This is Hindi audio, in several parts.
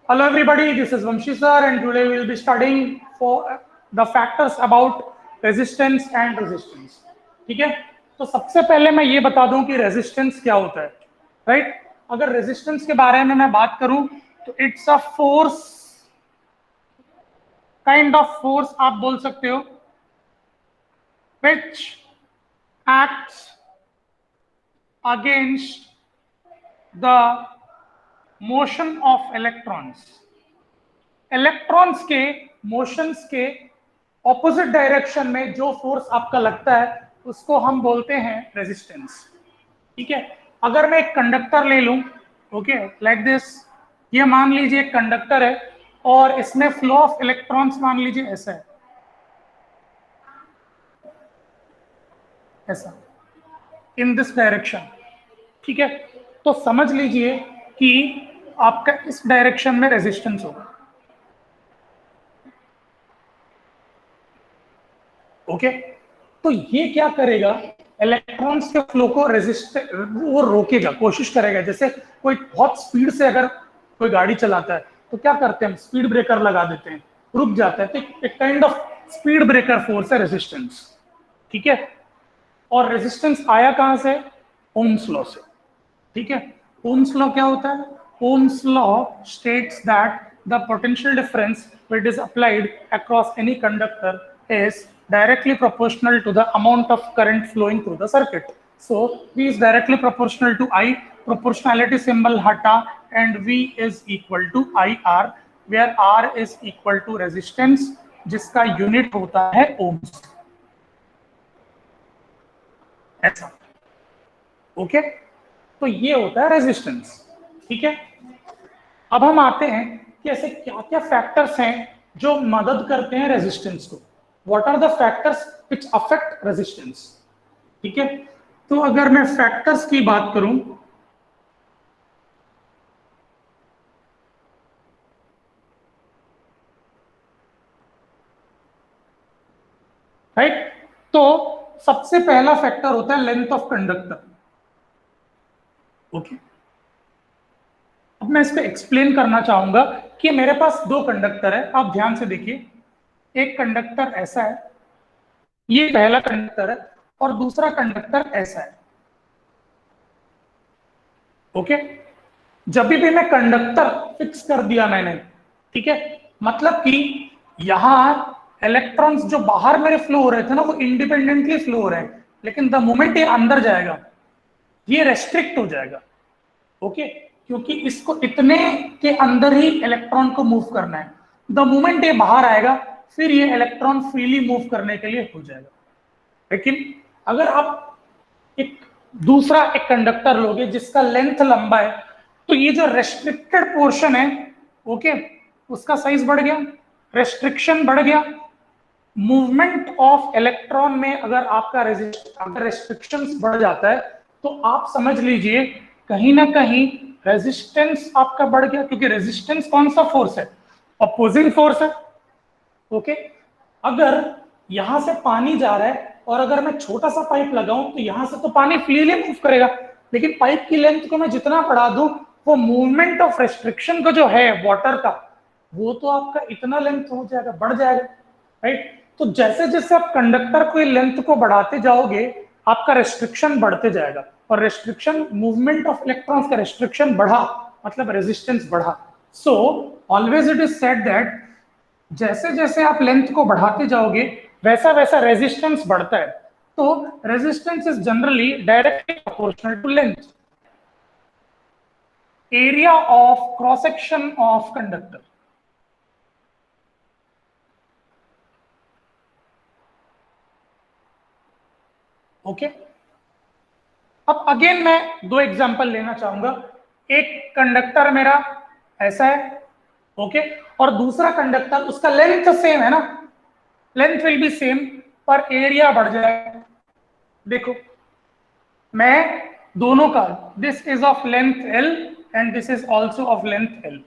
Hello everybody, this is Vamshi sir and today we will be studying for the factors about resistance and resistance. ठीक है, तो सबसे पहले मैं ये बता दूं कि रेजिस्टेंस क्या होता है, राइट? अगर रेजिस्टेंस के बारे में मैं बात करूं तो it's a force, kind of force आप बोल सकते हो, which acts against the motion of electrons. Electrons के मोशंस के ऑपोजिट डायरेक्शन में जो फोर्स आपका लगता है उसको हम बोलते हैं रेजिस्टेंस. ठीक है, अगर मैं एक कंडक्टर ले लूं, ओके, लाइक दिस, ये मान लीजिए एक कंडक्टर है और इसमें फ्लो ऑफ इलेक्ट्रॉन्स मान लीजिए ऐसा है, ऐसा, इन दिस डायरेक्शन. ठीक है, तो समझ लीजिए कि आपका इस डायरेक्शन में रेजिस्टेंस होगा. ओके, तो ये क्या करेगा, इलेक्ट्रॉन्स के फ्लो को वो रोकेगा, कोशिश करेगा. जैसे कोई बहुत स्पीड से अगर कोई गाड़ी चलाता है तो क्या करते हैं, हम स्पीड ब्रेकर लगा देते हैं, रुक जाता है. तो एक kind of speed breaker force है रेजिस्टेंस. ठीक है, और रेजिस्टेंस आया कहां से, ओम्स लॉ से. ठीक है, ओम्स लॉ क्या होता है, Ohm's law states that the potential difference which is applied across any conductor is directly proportional to the amount of current flowing through the circuit. So V is directly proportional to I, proportionality symbol hata, and V is equal to IR, where R is equal to resistance, जिसका यूनिट होता है ohms. ऐसा. ओके, तो ये होता है रेजिस्टेंस. ठीक है, अब हम आते हैं कि ऐसे क्या क्या फैक्टर्स हैं जो मदद करते हैं रेजिस्टेंस को. What are the factors which affect resistance? ठीक है, तो अगर मैं फैक्टर्स की बात करूं, राइट, तो सबसे पहला फैक्टर होता है लेंथ ऑफ कंडक्टर. ओके, अब मैं इसको एक्सप्लेन करना चाहूंगा कि मेरे पास दो कंडक्टर है. आप ध्यान से देखिए, एक कंडक्टर ऐसा है, ये पहला कंडक्टर है, और दूसरा कंडक्टर ऐसा है. ओके, जब भी मैं कंडक्टर फिक्स कर दिया मैंने, ठीक है, मतलब कि यहां इलेक्ट्रॉन्स जो बाहर मेरे फ्लो हो रहे थे ना, वो इंडिपेंडेंटली फ्लो हो रहे हैं, लेकिन द मोमेंट ये अंदर जाएगा ये रेस्ट्रिक्ट हो जाएगा. ओके, क्योंकि इसको इतने के अंदर ही इलेक्ट्रॉन को मूव करना है. द मोमेंट ये बाहर आएगा फिर ये इलेक्ट्रॉन फ्रीली मूव करने के लिए हो जाएगा. लेकिन अगर आप एक दूसरा एक कंडक्टर लोगे जिसका लेंथ लंबा है, तो ये जो रेस्ट्रिक्टेड पोर्शन है, ओके, उसका साइज बढ़ गया, रेस्ट्रिक्शन बढ़ गया. मूवमेंट ऑफ इलेक्ट्रॉन में अगर आपका अगर रेस्ट्रिक्शंस बढ़ जाता है तो आप समझ लीजिए कहीं ना कहीं रेजिस्टेंस आपका बढ़ गया, क्योंकि रेजिस्टेंस कौन सा फोर्स है, अपोजिंग फोर्स है. ओके, अगर यहां से पानी जा रहा है और अगर मैं छोटा सा पाइप लगाऊं तो यहां से तो पानी फ्रीली मूव करेगा, लेकिन पाइप की लेंथ को मैं जितना बढ़ा दूं, वो मूवमेंट ऑफ रेस्ट्रिक्शन का जो है वाटर का, वो तो आपका इतना लेंथ हो जाएगा, बढ़ जाएगा, राइट. तो जैसे जैसे आप कंडक्टर को लेंथ को बढ़ाते जाओगे आपका रेस्ट्रिक्शन बढ़ते जाएगा, और रेस्ट्रिक्शन, मूवमेंट ऑफ इलेक्ट्रॉन्स का रेस्ट्रिक्शन बढ़ा मतलब रेजिस्टेंस बढ़ा. So always it is said that जैसे जैसे आप लेंथ को बढ़ाते जाओगे वैसा वैसा रेजिस्टेंस बढ़ता है. तो resistance is generally directly proportional to length, area of cross section of conductor. Okay, अब अगेन मैं दो एग्जांपल लेना चाहूंगा. एक कंडक्टर मेरा ऐसा है, ओके, और दूसरा कंडक्टर, उसका लेंथ सेम है ना, लेंथ विल बी सेम, पर एरिया बढ़ जाएगा. देखो, मैं दोनों का, this is of length L and this is also of length L,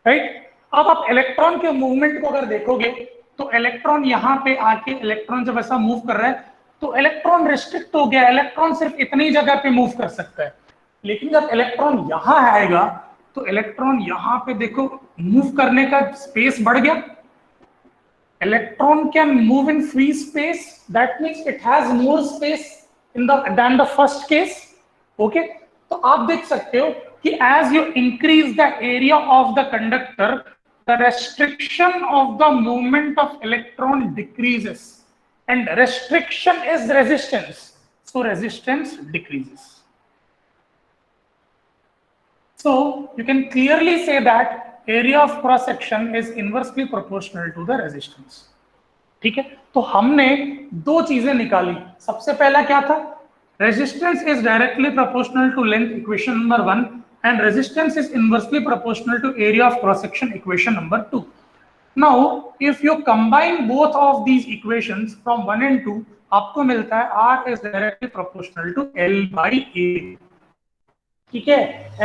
right. अब आप इलेक्ट्रॉन के मूवमेंट को अगर देखोगे तो इलेक्ट्रॉन यहां पे आके, इलेक्ट्रॉन जब ऐसा मूव कर रहा है तो इलेक्ट्रॉन रिस्ट्रिक्ट हो गया, इलेक्ट्रॉन सिर्फ इतनी जगह पे मूव कर सकता है. लेकिन जब इलेक्ट्रॉन यहां आएगा तो इलेक्ट्रॉन यहां पे देखो मूव करने का स्पेस बढ़ गया. Electron can move in free space, that means it has more space in than the first case. Okay, तो आप देख सकते हो कि as you increase the area of the conductor, the restriction of the movement of electron decreases, and restriction is resistance, so resistance decreases. So you can clearly say that area of cross section is inversely proportional to the resistance. ठीक है, तो हमने दो चीजें निकाली. सबसे पहला क्या था? Resistance is directly proportional to length, equation number 1, and resistance is inversely proportional to area of cross section, equation number 2. Now if you combine both of these equations from 1 and 2, आपको मिलता है R is directly proportional to L by A. ठीक है,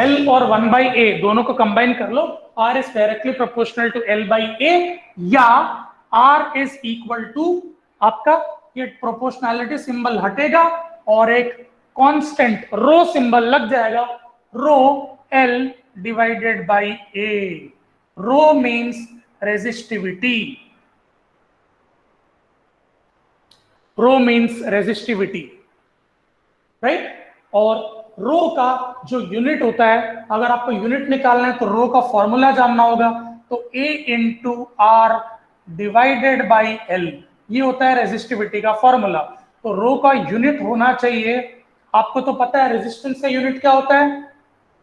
L और 1 by A दोनों को कंबाइन कर लो, R is directly proportional to L by A, या R is equal to, आपका ये प्रोपोर्शनैलिटी सिंबल हटेगा और एक कांस्टेंट रो सिंबल लग जाएगा, रो L divided by A. Row means resistivity. Row means resistivity, right? और रो का जो यूनिट होता है, अगर आपको यूनिट निकालना है तो रो का फॉर्मूला जानना होगा, तो A into R divided by L, ये होता है रेजिस्टिविटी का फॉर्मूला. तो रो का यूनिट होना चाहिए, आपको तो पता है रेजिस्टेंस का यूनिट क्या होता है,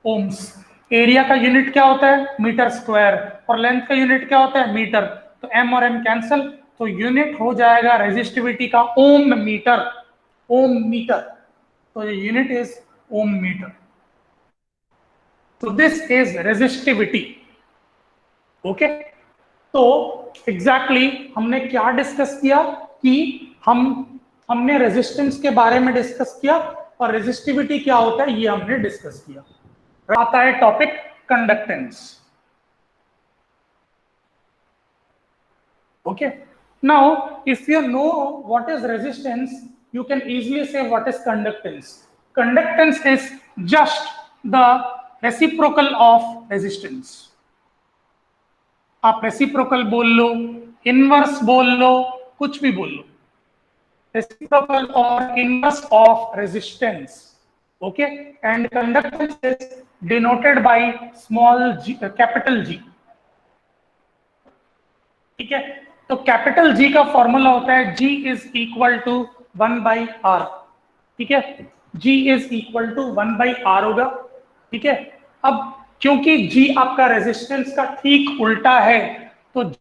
ओम्स. एरिया का यूनिट क्या होता है, मीटर स्क्वायर, और लेंथ का यूनिट क्या होता है, मीटर. तो एम और एम कैंसल, तो यूनिट हो जाएगा रेजिस्टिविटी का ओम मीटर. ओम मीटर, तो ये यूनिट इज ओम मीटर. तो दिस इज रेजिस्टिविटी. ओके, तो एग्जैक्टली हमने क्या डिस्कस किया कि हमने रेजिस्टेंस के बारे में डिस्कस किया, और रेजिस्टिविटी क्या होता है ये हमने डिस्कस किया. आता है topic conductance. Okay, now if you know what is resistance, you can easily say what is conductance. Conductance is just the reciprocal of resistance. आप रेसिप्रोकल बोल लो, इनवर्स बोल लो, कुछ भी बोल लो, रेसिप्रोकल और inverse of resistance. Okay, and conductance is denoted by small g, capital G. ठीक है, तो कैपिटल G का फॉर्मूला होता है G is equal to 1 by R. ठीक है, G is equal to 1 by R होगा. ठीक है, अब क्योंकि G आपका रेजिस्टेंस का ठीक उल्टा है, तो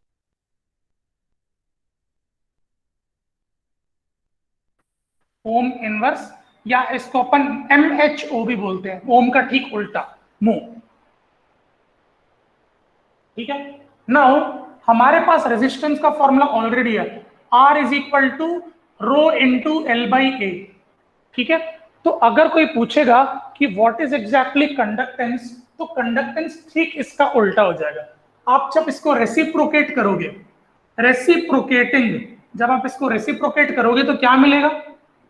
ओम इनवर्स, या इसको अपन MHO भी बोलते हैं, ओम का ठीक उल्टा, मो. ठीक है, नाउ हमारे पास रेजिस्टेंस का फॉर्मूला ऑलरेडी है, R is equal to rho into L by A. ठीक है, तो अगर कोई पूछेगा कि व्हाट इज एग्जैक्टली कंडक्टेंस, तो कंडक्टेंस ठीक इसका उल्टा हो जाएगा. आप जब इसको रेसिप्रोकेट करोगे, रेसिप्रोकेटिंग, जब आप इसको रेसिप्रोकेट करोगे तो क्या मिलेगा,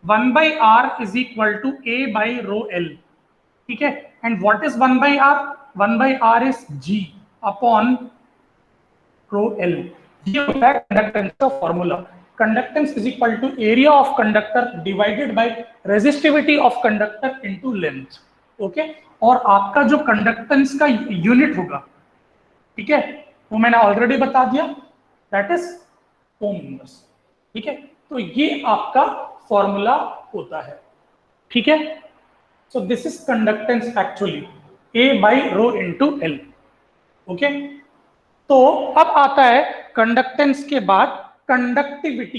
1 by R is equal to A by rho L. ठीक है, and what is 1 by R, 1 by R is G upon rho L. ये होता है कंडक्टेंस का फॉर्मूला. Conductance is equal to area of conductor divided by resistivity of conductor into length. Okay, और आपका जो कंडक्टेंस का यूनिट होगा, ठीक है, वो मैंने ऑलरेडी बता दिया, दैट इज ओम इनवर्स. ठीक है, तो ये आपका फॉर्मूला होता है. ठीक है, so this is conductance actually, A by rho into L. Okay, तो अब आता है कंडक्टेंस के बाद कंडक्टिविटी.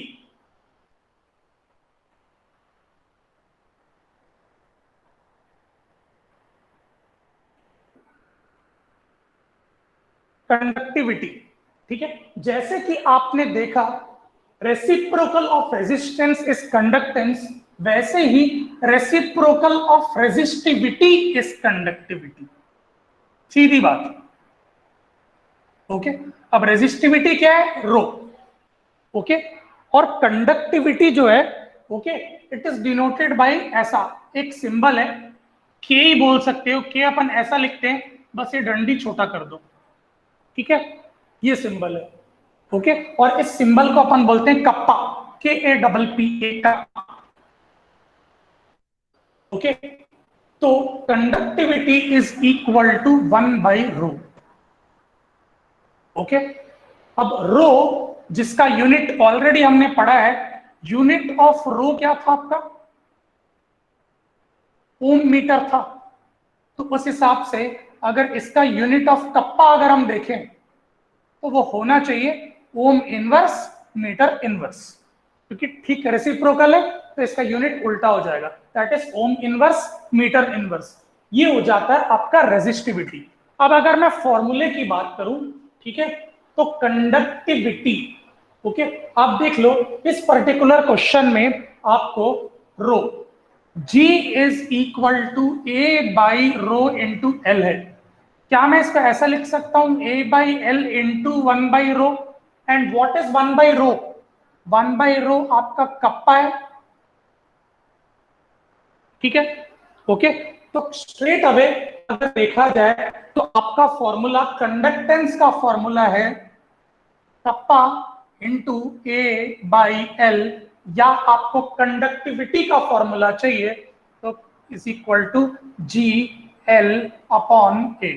कंडक्टिविटी, ठीक है, जैसे कि आपने देखा reciprocal of resistance is conductance, वैसे ही reciprocal of resistivity is conductivity. सीधी बात. ओके, अब रेजिस्टिविटी क्या है, रो. ओके, और कंडक्टिविटी जो है, okay, it is denoted bye, ऐसा एक सिंबल है, के ही बोल सकते हो, के अपन ऐसा लिखते हैं, बस ये डंडी छोटा कर दो, ठीक है, ये सिंबल है। ओके, और इस सिंबल को अपन बोलते हैं कप्पा, KAPPA कप्पा। ओके, तो conductivity is equal to 1/ρ। Okay, अब रो जिसका यूनिट ऑलरेडी हमने पढ़ा है, यूनिट ऑफ रो क्या था आपका? ओम मीटर था। तो उस हिसाब से अगर इसका यूनिट ऑफ कप्पा अगर हम देखें तो वो होना चाहिए ओम इनवर्स मीटर इनवर्स, क्योंकि ठीक रेसिप्रोकल है तो इसका यूनिट उल्टा हो जाएगा, that is ohm inverse metre inverse. ये हो जाता है आपका रेजिस्टिविटी। अब अगर मैं फॉर्मूले की बात करूं, ठीक है, तो कंडक्टिविटी, ओके, आप देख लो इस पर्टिकुलर क्वेश्चन में आपको rho G is equal to A/ρ × L है। क्या मैं इसको ऐसा लिख सकता हूं A/L into 1/ρ? And what is 1/ρ? 1/ρ आपका कप्पा है, ठीक है। ओके, तो स्ट्रेट अवे अगर देखा जाए तो आपका फॉर्मूला, कंडक्टेंस का फॉर्मूला है कप्पा इंटू A/L, या आपको कंडक्टिविटी का फॉर्मूला चाहिए तो इज इक्वल टू GL/A।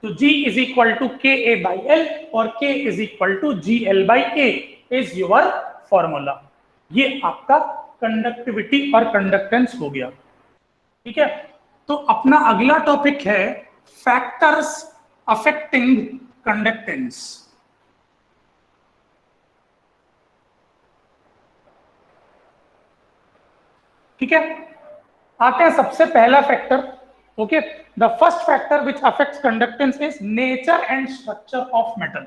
तो G is equal to KA/L और K is equal to GL/A is your formula. ये आपका कंडक्टिविटी और कंडक्टेंस हो गया, ठीक है। तो अपना अगला टॉपिक है फैक्टर्स अफेक्टिंग कंडक्टेंस। ठीक है, आते हैं सबसे पहला factor. Okay, the first factor which affects conductance is nature and structure of metal.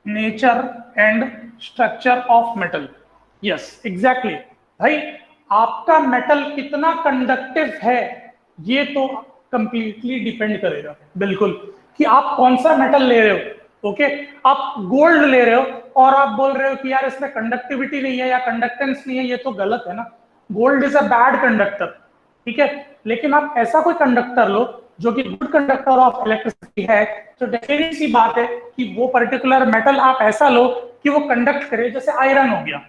Nature and structure of metal, yes exactly. भाई आपका मेटल कितना कंडक्टिव है ये तो कंप्लीटली डिपेंड करेगा, बिल्कुल, कि आप कौन सा मेटल ले रहे हो। ओके, आप गोल्ड ले रहे हो और आप बोल रहे हो कि यार इसमें कंडक्टिविटी नहीं है या कंडक्टेंस नहीं है, ये तो गलत है ना। Gold is a bad conductor, ठीक है, लेकिन आप ऐसा कोई कंडक्टर लो जो कि गुड कंडक्टर ऑफ इलेक्ट्रिसिटी है, तो डेफिनेट सी बात है कि वो पर्टिकुलर मेटल आप ऐसा लो कि वो कंडक्ट करे, जैसे आयरन हो गया।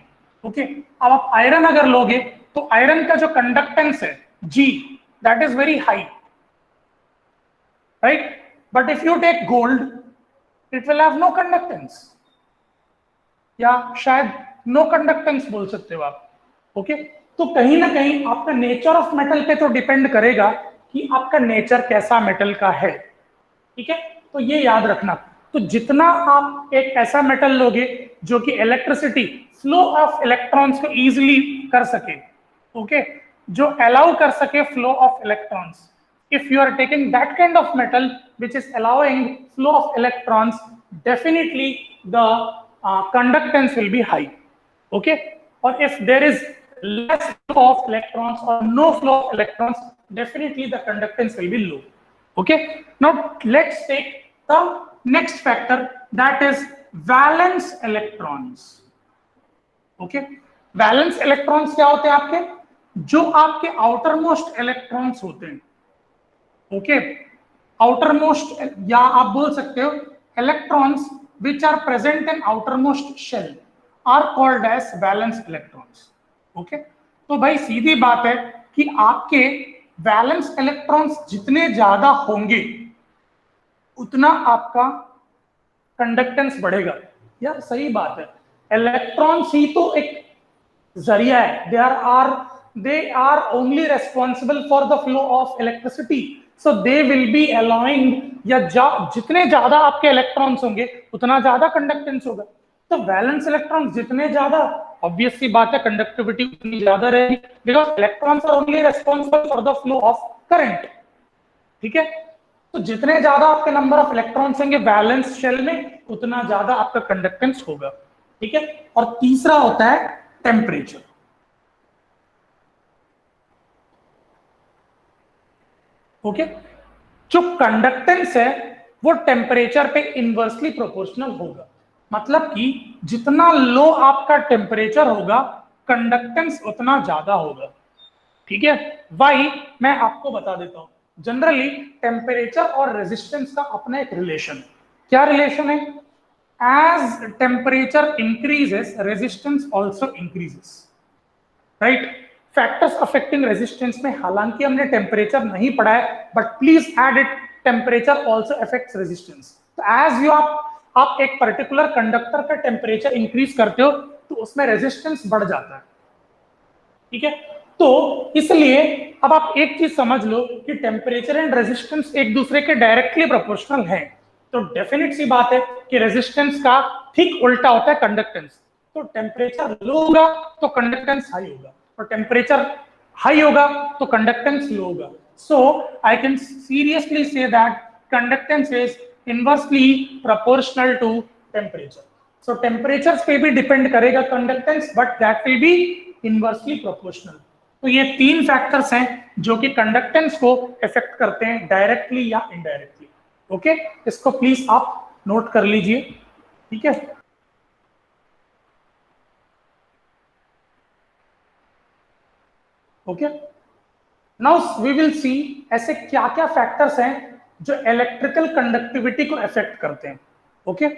ओके, अब आप आयरन अगर लोगे तो आयरन का जो कंडक्टेंस है G, that is very high, right, but if you take gold it will have no conductance, या शायद नो कंडक्टेंस बोल सकते हो आप। ओके, तो कहीं ना कहीं आपका नेचर ऑफ मेटल पे तो डिपेंड करेगा कि आपका नेचर कैसा मेटल का है, ठीक है। तो ये याद रखना, तो जितना आप एक ऐसा मेटल लोगे जो कि इलेक्ट्रिसिटी, फ्लो ऑफ इलेक्ट्रॉन्स को इजीली कर सके, ओके, जो अलाउ कर सके flow of electrons, if you are taking that kind of metal which is allowing flow of electrons, definitely the conductance will be high. Okay, or if there is less flow of electrons or no flow of electrons, definitely the conductance will be low. Okay, now let's take the next factor, that is valence electrons. Okay, valence electrons क्या होते हैं आपके? जो आपके आउटर मोस्ट इलेक्ट्रॉन्स होते हैं, ओके, आउटर मोस्ट, या आप बोल सकते हो electrons which are present in outer most shell are called as valence electrons. Okay, तो भाई सीधी बात है कि आपके वैलेंस इलेक्ट्रॉन्स जितने ज्यादा होंगे उतना आपका कंडक्टेंस बढ़ेगा। यार सही बात है, इलेक्ट्रॉन्स ही तो एक जरिया है, they are only responsible for the flow of electricity, so they will be allowing, या जितने ज्यादा आपके इलेक्ट्रॉन्स होंगे उतना ज्यादा कंडक्टेंस होगा। तो वैलेंस इलेक्ट्रॉन्स जितने ज्यादा, ऑब्वियस सी बात है कंडक्टिविटी उतनी ज्यादा रहेगी, because electrons are only responsible for the flow of current, ठीक है। तो जितने ज्यादा आपके नंबर ऑफ इलेक्ट्रॉन्स होंगे वैलेंस शेल में उतना ज्यादा आपका कंडक्टेंस होगा, ठीक है। और तीसरा होता है टेम्परेचर। ओके, जो कंडक्टेंस है वो टेम्परेचर पे इनवर्सली प्रोपोर्शनल होगा। मतलब कि जितना लो आपका टेम्परेचर होगा कंडक्टेंस उतना ज्यादा होगा। ठीक है, वाई मैं आपको बता देता हूं। जनरली टेम्परेचर और रेजिस्टेंस का अपना एक रिलेशन है। क्या रिलेशन है? As temperature increases resistance also increases, right. Factors affecting resistance में हालांकि हमने टेम्परेचर नहीं पढ़ा है, but please add it, temperature also affects resistance. तो एज यू आप एक पर्टिकुलर कंडक्टर का टेम्परेचर इंक्रीज करते हो तो उसमें रेजिस्टेंस बढ़ जाता है। ठीक है, तो इसलिए अब आप एक चीज समझ लो कि टेम्परेचर एंड रेजिस्टेंस एक दूसरे के डायरेक्टली प्रोपोर्शनल है। तो डेफिनेट सी बात है कि रेजिस्टेंस का ठीक उल्टा होता है कंडक्टेंस। तो टेम्परेचर लो होगा तो कंडक्टेंस हाई होगा, और टेम्परेचर हाई होगा तो कंडक्टेंस लो होगा। So I can seriously say that conductance is inversely proportional to temperature. So temperature पे भी डिपेंड करेगा conductance, but that will be inversely proportional. तो ये तीन फैक्टर्स हैं जो कि कंडक्टेंस को इफेक्ट करते हैं डायरेक्टली या इनडायरेक्टली। ओके, इसको प्लीज आप नोट कर लीजिए। ठीक है, okay, now we will see ऐसे क्या क्या फैक्टर्स हैं जो इलेक्ट्रिकल कंडक्टिविटी को इफेक्ट करते हैं। ओके,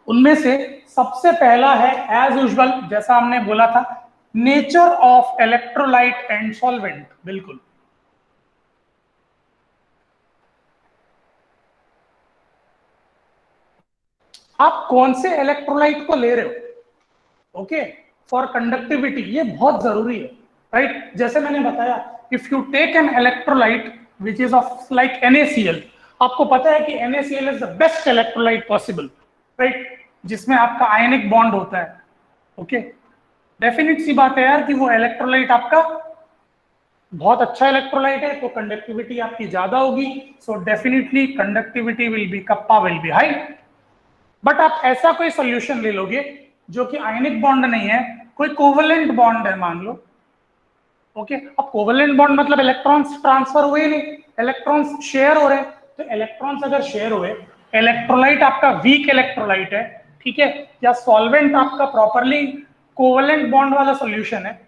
उनमें से सबसे पहला है एज यूजुअल, जैसा हमने बोला था, nature of electrolyte and solvent. बिल्कुल, आप कौन से इलेक्ट्रोलाइट को ले रहे हो, ओके, फॉर कंडक्टिविटी, ये बहुत जरूरी है, राइट। जैसे मैंने बताया, if you take an electrolyte which is of like NaCl, आपको पता है कि NaCl is the best electrolyte possible, right, जिसमें आपका आयनिक बॉन्ड होता है। ओके, डेफिनेट सी बात है यार कि वो इलेक्ट्रोलाइट आपका बहुत अच्छा इलेक्ट्रोलाइट है, तो कंडक्टिविटी आपकी ज्यादा होगी। So definitely conductivity will B, kappa will be high. But आप ऐसा कोई सोल्यूशन ले लोगे जो कि आयनिक बॉन्ड नहीं है, कोई कोवेलेंट बॉन्ड है मान लो। ओके, अब कोवेलेंट बॉन्ड मतलब इलेक्ट्रॉन्स ट्रांसफर हुए नहीं, इलेक्ट्रॉन्स शेयर हो रहे हैं। तो इलेक्ट्रॉन्स अगर शेयर हुए, इलेक्ट्रोलाइट आपका वीक इलेक्ट्रोलाइट है, ठीक है, या सॉल्वेंट आपका प्रॉपरली कोवेलेंट बॉन्ड वाला सोल्यूशन है,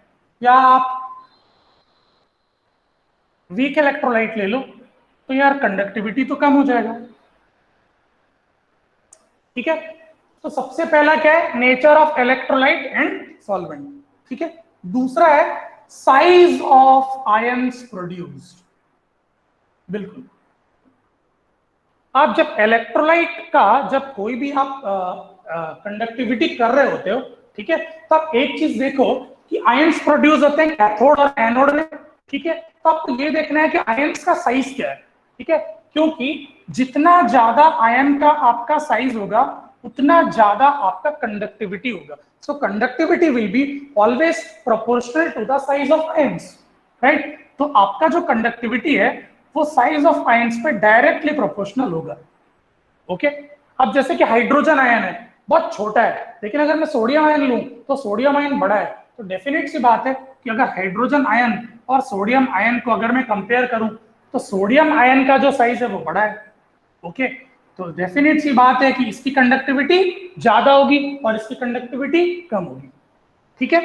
या आप वीक इलेक्ट्रोलाइट ले लो, तो यार कंडक्टिविटी तो कम हो जाएगा। ठीक है, तो सबसे पहला क्या है? Nature of electrolyte and solvent. ठीक है, दूसरा है साइज ऑफ आयंस प्रोड्यूस्ड। बिल्कुल, आप जब इलेक्ट्रोलाइट का जब कोई भी आप कंडक्टिविटी कर रहे होते हो, ठीक है, तो आप एक चीज देखो कि आयंस प्रोड्यूस होते हैं कैथोड और एनोड में। ठीक है, तो आपको ये देखना है कि आयंस का साइज क्या है। ठीक है, क्योंकि जितना ज्यादा आयन का आपका साइज होगा उतना ज्यादा आपका कंडक्टिविटी होगा। So conductivity will be always proportional to the size of ions, right. तो आपका जो कंडक्टिविटी है वो साइज ऑफ आयंस पे डायरेक्टली प्रोपोर्शनल होगा। ओके, अब जैसे कि हाइड्रोजन आयन है, बहुत छोटा है, लेकिन अगर मैं सोडियम आयन लूं तो सोडियम आयन बड़ा है। तो डेफिनेट सी बात है कि अगर हाइड्रोजन आयन और सोडियम आयन को अगर मैं कंपेयर करूं तो सोडियम आयन का जो साइज है वो बड़ा है। ओके, तो डेफिनेट सी बात है कि इसकी कंडक्टिविटी ज्यादा होगी और इसकी कंडक्टिविटी कम होगी। ठीक है,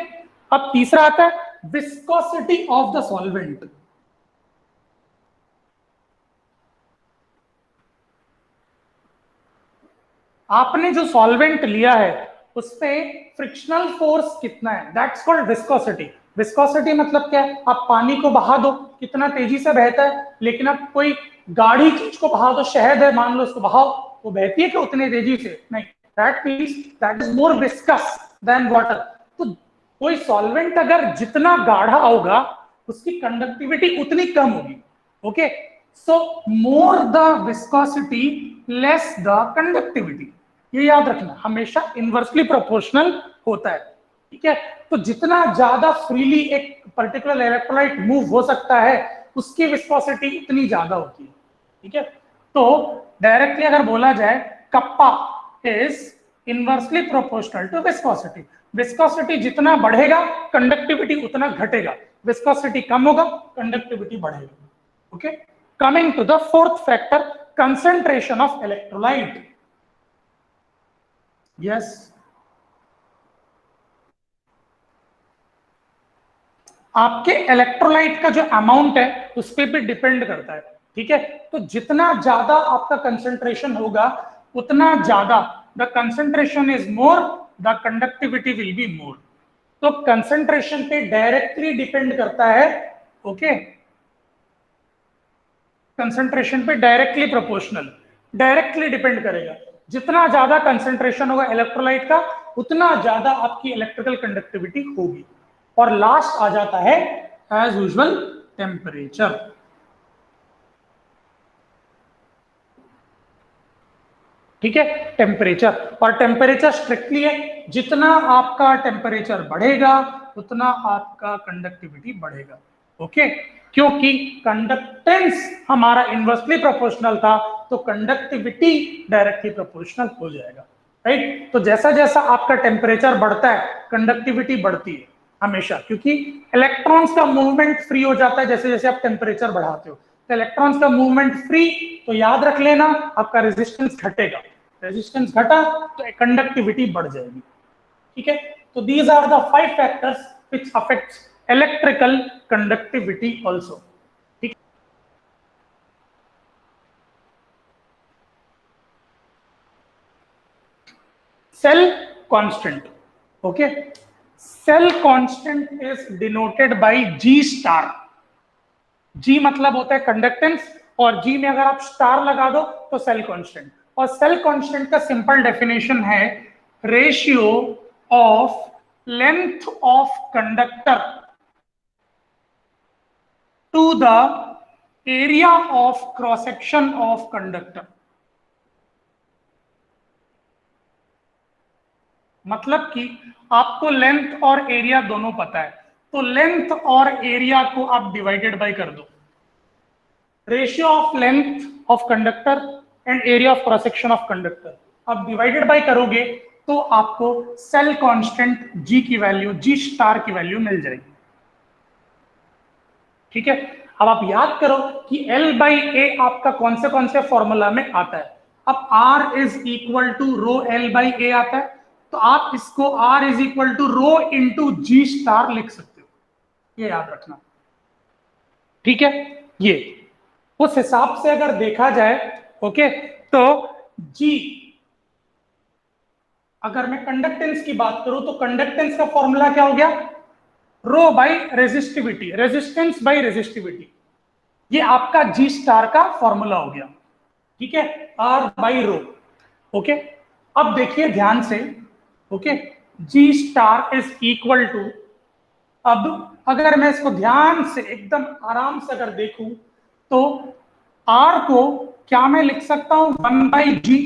अब तीसरा आता है विस्कोसिटी ऑफ द सॉल्वेंट। आपने जो सॉल्वेंट लिया है उसपे फ्रिक्शनल फोर्स कितना है, दैट्स कॉल्ड विस्कोसिटी। विस्कोसिटी मतलब क्या है? आप पानी को बहा दो, कितना तेजी से बहता है, लेकिन आप कोई गाढ़ी चीज को बहा दो, शहद है मान लो, उसको बहाओ, वो बहती है कि उतने तेजी से? नहीं, that means that is more viscous than water. तो कोई सॉल्वेंट अगर जितना गाढ़ा होगा उसकी कंडक्टिविटी उतनी कम होगी। Okay, so more the viscosity less the conductivity, ये याद रखना, हमेशा इनवर्सली प्रोपोर्शनल होता है। ठीक है, तो जितना ज्यादा फ्रीली एक पर्टिकुलर इलेक्ट्रोलाइट मूव हो सकता है उसकी विस्कोसिटी उतनी ज्यादा होती है। ठीक है, तो डायरेक्टली अगर बोला जाए, kappa is inversely proportional to viscosity. Viscosity जितना बढ़ेगा कंडक्टिविटी उतना घटेगा, विस्कोसिटी कम होगा कंडक्टिविटी बढ़ेगा। Okay, coming to the fourth factor, concentration of electrolyte. Yes, आपके इलेक्ट्रोलाइट का जो अमाउंट है उस पर भी डिपेंड करता है, ठीक है। तो जितना ज्यादा आपका कंसंट्रेशन होगा उतना ज्यादा, the concentration is more, the conductivity will be more. तो कंसंट्रेशन पे डायरेक्टली डिपेंड करता है, ओके, कंसंट्रेशन पे डायरेक्टली प्रोपोर्शनल, डायरेक्टली डिपेंड करेगा। जितना ज्यादा कंसंट्रेशन होगा इलेक्ट्रोलाइट का उतना ज्यादा आपकी इलेक्ट्रिकल कंडक्टिविटी होगी। और लास्ट आ जाता है एज यूजुअल टेम्परेचर, ठीक है, टेम्परेचर। और टेम्परेचर स्ट्रिक्टली है, जितना आपका टेम्परेचर बढ़ेगा उतना आपका कंडक्टिविटी बढ़ेगा, ओके। क्योंकि कंडक्टेंस हमारा इनवर्सली प्रोपोर्शनल था तो कंडक्टिविटी डायरेक्टली प्रोपोर्शनल हो जाएगा, राइट। तो जैसा जैसा आपका टेम्परेचर बढ़ता है कंडक्टिविटी बढ़ती है हमेशा, क्योंकि इलेक्ट्रॉन्स का मूवमेंट फ्री हो जाता है जैसे जैसे आप टेम्परेचर बढ़ाते हो। तो इलेक्ट्रॉन्स का मूवमेंट फ्री, तो याद रख लेना आपका रेजिस्टेंस घटेगा, रेजिस्टेंस घटा तो कंडक्टिविटी बढ़ जाएगी, ठीक है। तो these are the 5 factors which affects electrical conductivity also, ठीक। Cell constant, okay, cell constant is denoted by G star. G मतलब होता है कंडक्टेंस, और जी में अगर आप स्टार लगा दो तो सेल कांस्टेंट। और सेल कांस्टेंट का सिंपल डेफिनेशन है ratio of length of conductor to the area of cross section of conductor. मतलब कि आपको लेंथ और एरिया दोनों पता है, तो लेंथ और एरिया को आप डिवाइडेड बाय कर दो, ratio of length of conductor and area of cross section of conductor आप डिवाइडेड बाय करोगे तो आपको सेल कांस्टेंट जी की वैल्यू, जी स्टार की वैल्यू मिल जाएगी, ठीक है। अब आप याद करो कि L बाई ए आपका कौन से फॉर्मूला में आता है। अब R is equal to rho L by A आता है, तो आप इसको R is equal to rho into G star लिख सकते हो, ये याद रखना, ठीक है। ये उस हिसाब से अगर देखा जाए, ओके, तो जी, अगर मैं कंडक्टेंस की बात करूं तो कंडक्टेंस का फॉर्मूला क्या हो गया, rho by resistivity, resistance by resistivity, ये आपका जी स्टार का फॉर्मूला हो गया, ठीक है, आर बाई रो, ओके। अब देखिए ध्यान से, okay, G star is equal to, अब अगर मैं इसको ध्यान से एकदम आराम से अगर देखूं तो आर को क्या मैं लिख सकता हूं 1 बाई जी,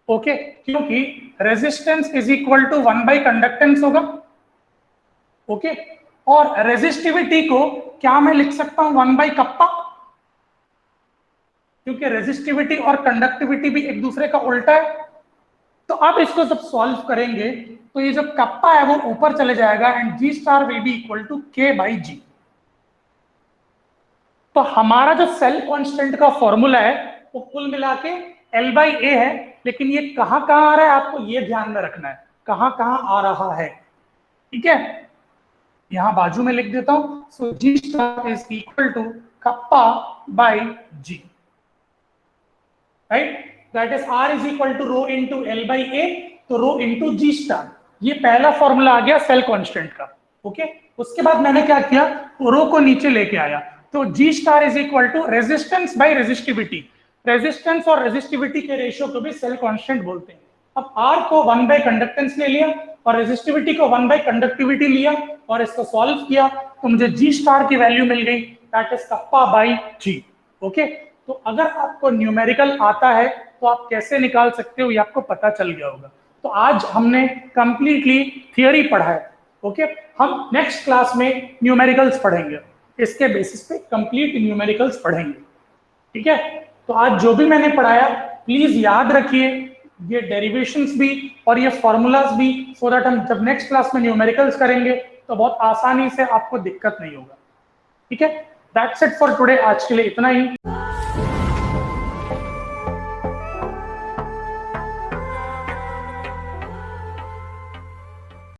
ओके, क्योंकि resistance is equal to 1 by conductance होगा, ओके। और रेजिस्टिविटी को क्या मैं लिख सकता हूं 1 बाई कप्पा, क्योंकि रेजिस्टिविटी और कंडक्टिविटी भी एक दूसरे का उल्टा है। तो अब इसको जब सॉल्व करेंगे तो ये जो कप्पा है वो ऊपर चले जाएगा and G star will be equal to K by G. तो हमारा जो सेल कांस्टेंट का फॉर्मूला है वो कुल मिला के एल बाई ए है, लेकिन ये कहां कहां आ रहा है आपको ये ध्यान में रखना है, कहां कहां आ रहा है, ठीक है। यहां बाजू में लिख देता हूं, so G star is equal to kappa by G, right, that is R is equal to rho into L by A, तो रो इंटू जी स्टार, ये पहला फॉर्मूला आ गया सेल कांस्टेंट का, ओके। उसके बाद मैंने क्या किया, रो को नीचे लेके आया, तो G star is equal to resistance by resistivity, resistance और रेजिस्टिविटी के रेशियो को भी सेल कांस्टेंट बोलते हैं। अब आर को 1 बाई कंडक्टेंस ले लिया और रेजिस्टिविटी को 1 बाई कंडक्टिविटी लिया और इसको सॉल्व किया तो मुझे जी स्टार की वैल्यू मिल गई, that is kappa by G, okay. तो अगर आपको न्यूमेरिकल आता है तो आप कैसे निकाल सकते हो ये आपको पता चल गया होगा। तो आज हमने कंप्लीटली थियरी पढ़ा है, ओके। हम नेक्स्ट क्लास में न्यूमेरिकल्स पढ़ेंगे, इसके बेसिस पे कंप्लीट न्यूमेरिकल्स पढ़ेंगे, ठीक है। तो आज जो भी मैंने पढ़ाया प्लीज याद रखिए, ये डेरिवेशंस भी और ये फॉर्मूलाज भी, सो दैट हम जब नेक्स्ट क्लास में न्यूमेरिकल्स करेंगे तो बहुत आसानी से आपको दिक्कत नहीं होगा, ठीक है। दैट्स इट फॉर टुडे, आज के लिए इतना ही।